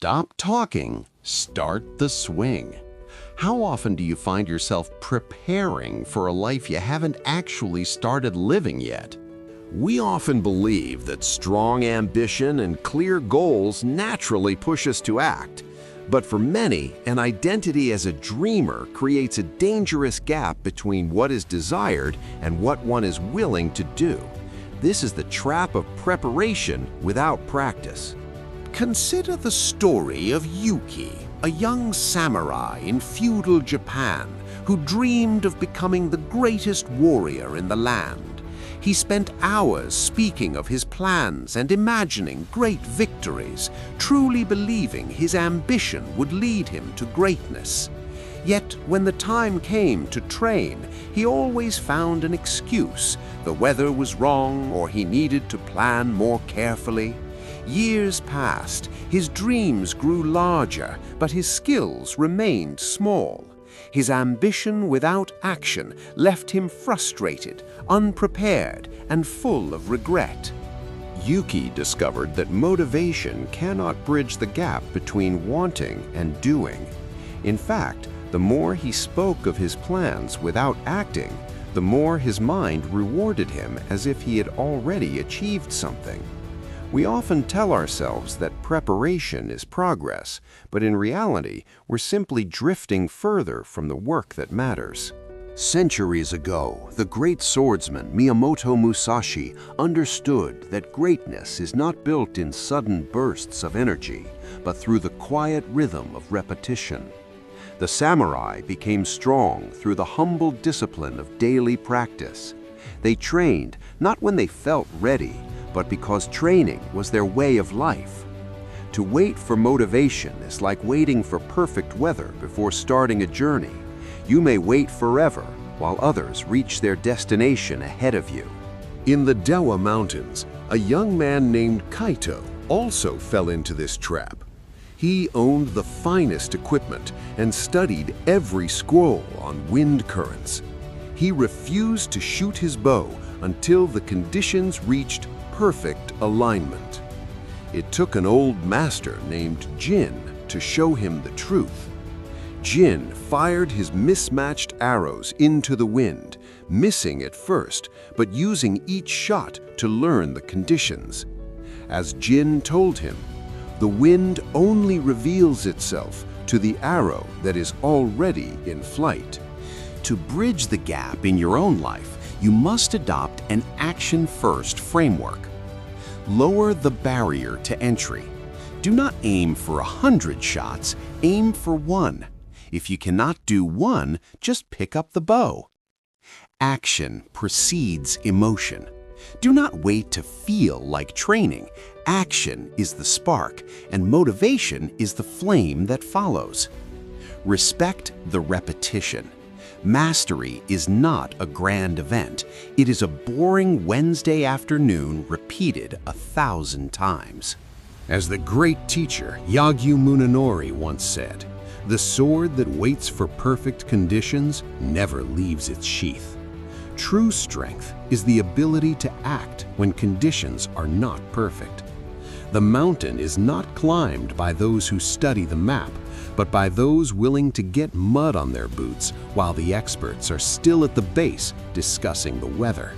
Stop talking, start the swing. How often do you find yourself preparing for a life you haven't actually started living yet? We often believe that strong ambition and clear goals naturally push us to act. But for many, an identity as a dreamer creates a dangerous gap between what is desired and what one is willing to do. This is the trap of preparation without practice. Consider the story of Yuki, a young samurai in feudal Japan who dreamed of becoming the greatest warrior in the land. He spent hours speaking of his plans and imagining great victories, truly believing his ambition would lead him to greatness. Yet, when the time came to train, he always found an excuse. The weather was wrong, or he needed to plan more carefully. Years passed, his dreams grew larger, but his skills remained small. His ambition without action left him frustrated, unprepared, and full of regret. Yuki discovered that motivation cannot bridge the gap between wanting and doing. In fact, the more he spoke of his plans without acting, the more his mind rewarded him as if he had already achieved something. We often tell ourselves that preparation is progress, but in reality, we're simply drifting further from the work that matters. Centuries ago, the great swordsman Miyamoto Musashi understood that greatness is not built in sudden bursts of energy, but through the quiet rhythm of repetition. The samurai became strong through the humble discipline of daily practice. They trained not when they felt ready, but because training was their way of life. To wait for motivation is like waiting for perfect weather before starting a journey. You may wait forever while others reach their destination ahead of you. In the Dewa Mountains, a young man named Kaito also fell into this trap. He owned the finest equipment and studied every scroll on wind currents. He refused to shoot his bow until the conditions reached perfect alignment. It took an old master named Jin to show him the truth. Jin fired his mismatched arrows into the wind, missing at first, but using each shot to learn the conditions. As Jin told him, the wind only reveals itself to the arrow that is already in flight. To bridge the gap in your own life, you must adopt an action-first framework. Lower the barrier to entry. Do not aim for 100 shots, aim for 1. If you cannot do 1, just pick up the bow. Action precedes emotion. Do not wait to feel like training. Action is the spark, and motivation is the flame that follows. Respect the repetition. Mastery is not a grand event. It is a boring Wednesday afternoon repeated 1,000 times. As the great teacher Yagyu Munenori once said, "The sword that waits for perfect conditions never leaves its sheath." True strength is the ability to act when conditions are not perfect. The mountain is not climbed by those who study the map, but by those willing to get mud on their boots while the experts are still at the base discussing the weather.